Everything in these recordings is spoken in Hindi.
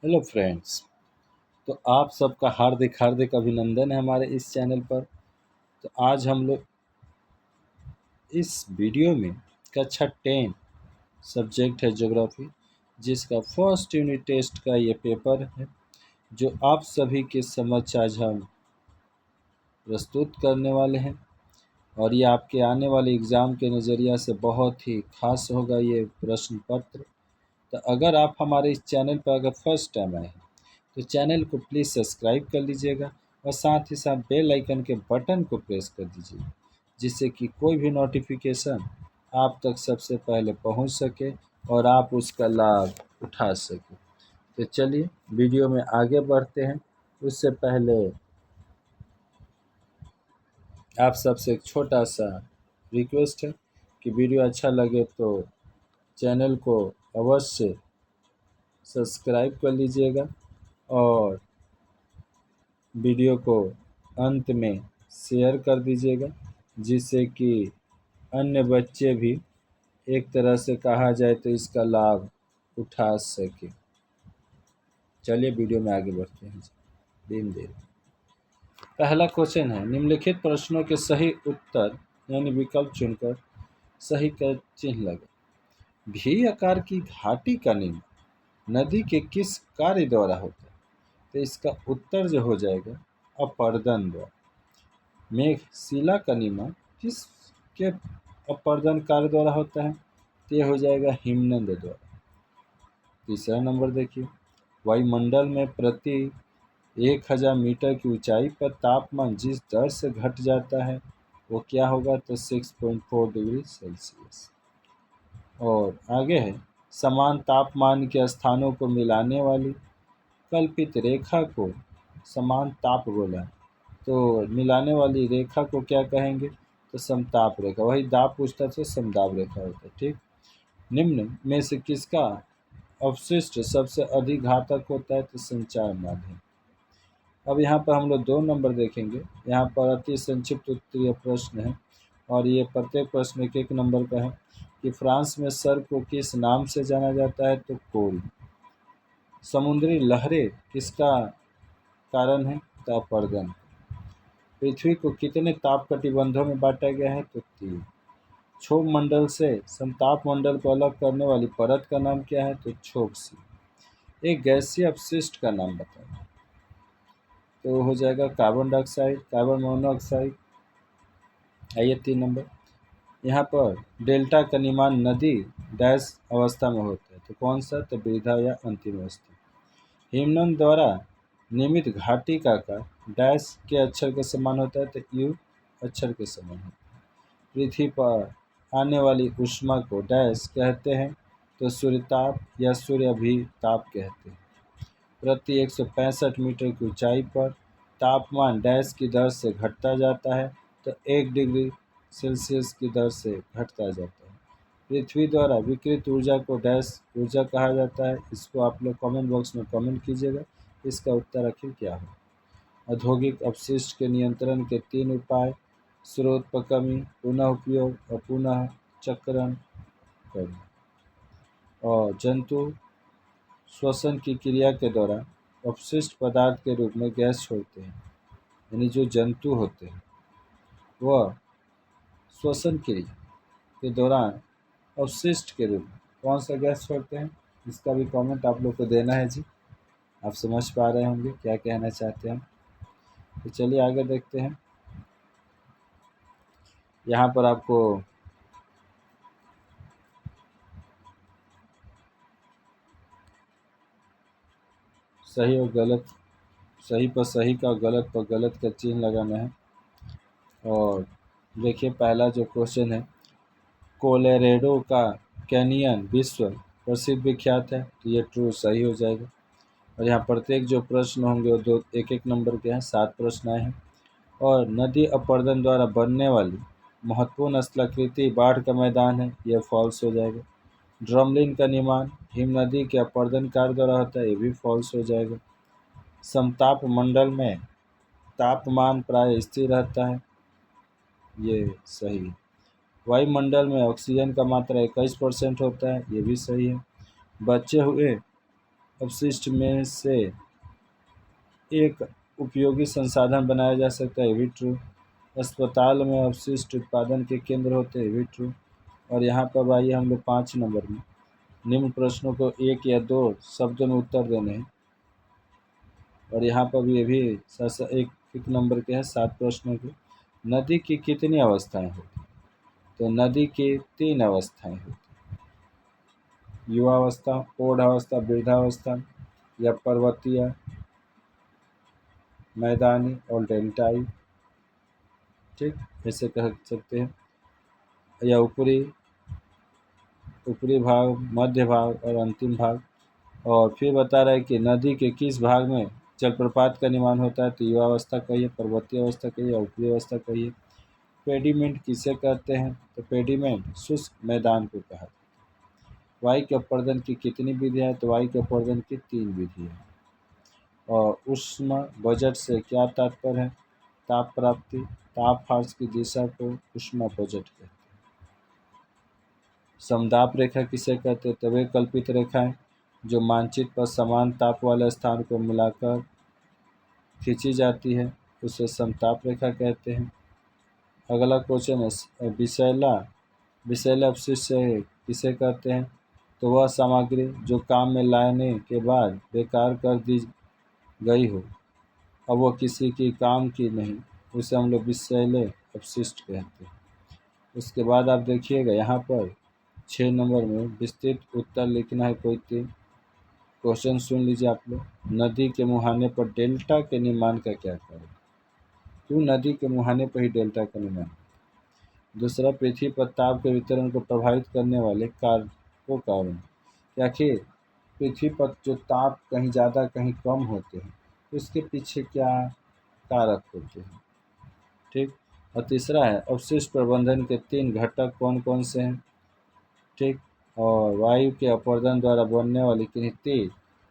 Hello friends. तो आप सबका हार्दिक हार्दिक अभिनंदन है हमारे इस चैनल पर। तो आज हम लोग इस वीडियो में कक्षा 10 सब्जेक्ट है ज्योग्राफी, जिसका फर्स्ट यूनिट टेस्ट का ये पेपर है जो आप सभी के समक्ष आज हम प्रस्तुत करने वाले हैं। और ये आपके आने वाले एग्ज़ाम के नज़रिया से बहुत ही खास होगा ये प्रश्न पत्र। तो अगर आप हमारे इस चैनल पर अगर फर्स्ट टाइम आए हैं तो चैनल को प्लीज़ सब्सक्राइब कर लीजिएगा और साथ ही साथ बेल आइकन के बटन को प्रेस कर दीजिए, जिससे कि कोई भी नोटिफिकेशन आप तक सबसे पहले पहुंच सके और आप उसका लाभ उठा सकें। तो चलिए वीडियो में आगे बढ़ते हैं। उससे पहले आप सबसे एक छोटा सा रिक्वेस्ट है कि वीडियो अच्छा लगे तो चैनल को अवश्य सब्सक्राइब कर लीजिएगा और वीडियो को अंत में शेयर कर दीजिएगा, जिससे कि अन्य बच्चे भी एक तरह से कहा जाए तो इसका लाभ उठा सके। चलिए वीडियो में आगे बढ़ते हैं। दिन देर पहला क्वेश्चन है, निम्नलिखित प्रश्नों के सही उत्तर यानी विकल्प चुनकर सही का चिन्ह लगा। भी आकार की घाटी का निर्माण नदी के किस कार्य द्वारा होता है? तो इसका उत्तर जो हो जाएगा अपर्दन द्वारा। मेघशिला का निर्माण किसके अपर्दन कार्य द्वारा होता है? तो यह हो जाएगा हिमनद द्वारा। तीसरा नंबर देखिए, वायुमंडल में प्रति 1000 मीटर की ऊंचाई पर तापमान जिस दर से घट जाता है वो क्या होगा? तो 6.4 डिग्री सेल्सियस। और आगे है, समान तापमान के स्थानों को मिलाने वाली कल्पित रेखा को समान ताप गोला, तो मिलाने वाली रेखा को क्या कहेंगे? तो समताप रेखा। वही दाब पूछता तो समदाब रेखा होता है। ठीक। निम्न में से किसका अवशिष्ट सबसे अधिक घातक होता है? तो संचार माध्यम। अब यहाँ पर हम लोग 2 नंबर देखेंगे। यहाँ पर अति संक्षिप्त उत्तरीय प्रश्न है और ये प्रत्येक प्रश्न एक नंबर का है कि फ्रांस में सर्प को किस नाम से जाना जाता है? तो कोल। समुद्री लहरें किसका कारण है? तो अपर्दन। पृथ्वी को कितने ताप कटिबंधों में बांटा गया है? तो 3। क्षोभ मंडल से समताप मंडल को अलग करने वाली परत का नाम क्या है? तो क्षोभ। एक गैसीय अपशिष्ट का नाम बताओ। तो हो जाएगा कार्बन डाइऑक्साइड, कार्बन मोनोऑक्साइड। आइए 3 नंबर, यहाँ पर डेल्टा का निर्माण नदी डैश अवस्था में होता है, तो कौन सा? तो वृद्धा या अंतिम अवस्था। हिमनद द्वारा निर्मित घाटी का आकार डैश के अक्षर के समान होता है, तो यू अक्षर के समान होता है। पृथ्वी पर आने वाली ऊष्मा को डैश कहते हैं? तो सूर्यताप या सूर्य अभिताप कहते हैं। प्रति 165 मीटर की ऊंचाई पर तापमान डैश की दर से घटता जाता है? तो 1 डिग्री सेल्सियस की दर से घटता जाता है। पृथ्वी द्वारा विकिरित ऊर्जा को डैश ऊर्जा कहा जाता है? इसको आप लोग कमेंट बॉक्स में कमेंट कीजिएगा, इसका उत्तर आखिर क्या हो। औद्योगिक अपशिष्ट के नियंत्रण के 3 उपाय: स्रोत पर कमी, पुनः उपयोग और पुनः चक्रण करना। और जंतु श्वसन की क्रिया के दौरान अपशिष्ट पदार्थ के रूप में गैस छोड़ते हैं, यानी जो जंतु होते हैं वह श्वसन क्रिया के दौरान अवशिष्ट के रूप में कौन सा गैस छोड़ते हैं? इसका भी कमेंट आप लोग को देना है जी। आप समझ पा रहे होंगे क्या कहना चाहते हैं। तो चलिए आगे देखते हैं। यहाँ पर आपको सही और गलत, सही पर सही का और गलत पर गलत का चिन्ह लगाना है। और देखिए पहला जो क्वेश्चन है, कोलोराडो का कैनियन विश्व प्रसिद्ध विख्यात है, तो ये ट्रू सही हो जाएगा। और यहाँ प्रत्येक जो प्रश्न होंगे वो 2 1 नंबर के हैं, 7 प्रश्न आए हैं। और नदी अपर्दन द्वारा बनने वाली महत्वपूर्ण स्थलाकृति बाढ़ का मैदान है, यह फॉल्स हो जाएगा। ड्रमलिन का निर्माण हिम नदी के अपर्दन कार्य द्वारा होता है, ये भी फॉल्स हो जाएगा। समताप मंडल में तापमान प्राय स्थिर रहता है, ये सही है। वायुमंडल में ऑक्सीजन का मात्रा 21% होता है, ये भी सही है। बचे हुए अपशिष्ट में से एक उपयोगी संसाधन बनाया जा सकता है, ये भी ट्रू। अस्पताल में अपशिष्ट उत्पादन के केंद्र होते हैं, ये भी ट्रू। और यहाँ पर आइए हम लोग 5 नंबर में निम्न प्रश्नों को 1 या 2 शब्दों में उत्तर देने हैं। और यहाँ पर भी ये भी एक नंबर के हैं 7 प्रश्नों के। नदी की कितनी अवस्थाएं होती हैं? तो नदी की 3 अवस्थाएं होती हैं, युवावस्था, प्रौढ़ावस्था, वृद्धावस्था या पर्वतीय, मैदानी और डेल्टाई। ठीक, ऐसे कह सकते हैं। या ऊपरी भाग, मध्य भाग और अंतिम भाग। और फिर बता रहा है कि नदी के किस भाग में जलप्रपात का निर्माण होता है, तो युवावस्था कहिए, पर्वतीय अवस्था कहिए या ऊपरी अवस्था कहिए। पेडिमेंट किसे कहते हैं, तो पेडिमेंट शुष्क मैदान को कहा। वायु के अपवर्तन की कितनी विधियां हैं, तो वायु के अपवर्तन की 3 विधियां हैं। और ऊष्मा बजट से क्या तात्पर्य है, ताप प्राप्ति, ताप फार्स की दिशा को ऊष्मा बजट कहते हैं। समदाप रेखा किसे कहते हैं, तो वे कल्पित रेखाएं जो मानचित्र पर समान ताप वाले स्थान को मिलाकर खींची जाती है, उसे समताप रेखा कहते हैं। अगला क्वेश्चन है विषैला अपशिष्ट किसे कहते हैं, तो वह सामग्री जो काम में लाने के बाद बेकार कर दी गई हो, अब वह किसी की काम की नहीं, उसे हम लोग विषैले अपशिष्ट कहते हैं। उसके बाद आप देखिएगा यहाँ पर 6 नंबर में विस्तृत उत्तर लिखना है। कोई 3 क्वेश्चन सुन लीजिए आप लोग। नदी के मुहाने पर डेल्टा के निर्माण का क्या कारण, क्यों नदी के मुहाने पर ही डेल्टा का निर्माण। दूसरा, पृथ्वी पर ताप के वितरण को प्रभावित करने वाले कारकों कारण, कि आखिर पृथ्वी पर जो ताप कहीं ज़्यादा कहीं कम होते हैं, उसके पीछे क्या कारक होते हैं। ठीक। और तीसरा है अपशिष्ट प्रबंधन के 3 घटक कौन कौन से हैं। ठीक। और वायु के अपवर्तन द्वारा बनने वाली किन्हीं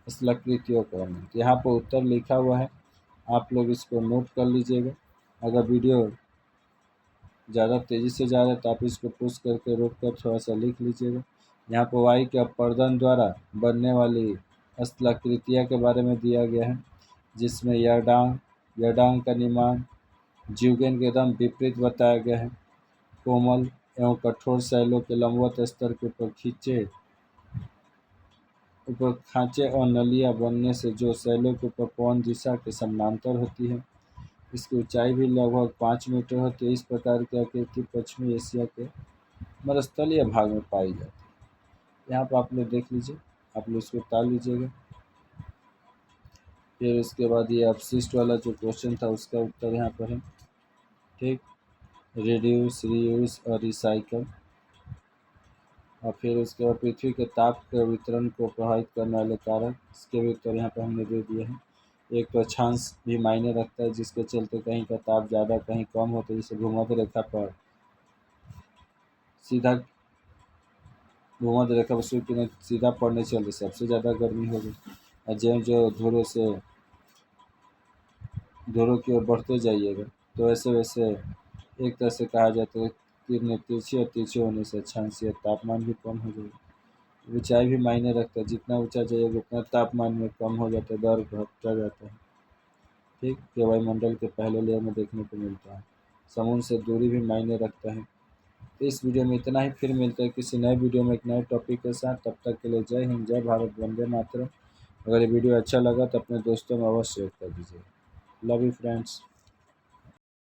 स्थलाकृतियों का वर्णन। यहाँ पर उत्तर लिखा हुआ है, आप लोग इसको नोट कर लीजिएगा। अगर वीडियो ज़्यादा तेज़ी से जा रहा है तो आप इसको पुश करके रोक कर थोड़ा सा लिख लीजिएगा। यहाँ पर वायु के अपवर्तन द्वारा बनने वाली स्थलाकृतियाँ के बारे में दिया गया है, जिसमें याडांग का निर्माण जीवगेन के एकदम विपरीत बताया गया है। कोमल एवं कठोर शैलों के लंबवत स्तर के ऊपर खांचे और नलियाँ बनने से जो शैलों के ऊपर पवन दिशा के समानांतर होती है, इसकी ऊंचाई भी लगभग 5 मीटर होती है। इस प्रकार की आकृति पश्चिमी एशिया के मरुस्थलीय भाग में पाई जाती है। यहाँ पर आप लोग देख लीजिए, आप लोग इसको उतार लीजिएगा। फिर उसके बाद ये अपशिष्ट वाला जो क्वेश्चन था उसका उत्तर यहाँ पर है। ठीक। रिड्यूस, रीयूज और रिसाइकल। और फिर उसके बाद पृथ्वी के ताप के वितरण को प्रभावित करने वाले कारक, इसके भी उत्तर यहाँ पर हमने दे दिए हैं। एक तो अक्षांश भी मायने रखता है, जिसके चलते कहीं का ताप ज़्यादा कहीं कम होता है। जैसे भूमध्य रेखा पर सूर्य किरण सीधा पड़ने से चलते सबसे ज़्यादा गर्मी होगी। और जो ध्रुवों की ओर बढ़ते जाइएगा तो वैसे वैसे एक तरह से कहा जाता है किरणें तिरछी और तिरछी होने से अक्षांश या तापमान भी कम हो जाएगा। ऊंचाई भी मायने रखता है, जितना ऊंचा जाइएगा उतना तापमान में कम हो जाता है, दर घटता जाता है। ठीक। ये वायुमंडल के पहले लेयर में देखने को मिलता है। समुद्र से दूरी भी मायने रखता है। तो इस वीडियो में इतना ही, फिर मिलते हैं किसी नए वीडियो में एक नए टॉपिक के साथ। तब तक के लिए जय हिंद, जय भारत, वंदे मातरम। अगर ये वीडियो अच्छा लगा तो अपने दोस्तों में अवश्य शेयर कर दीजिए। Love you friends.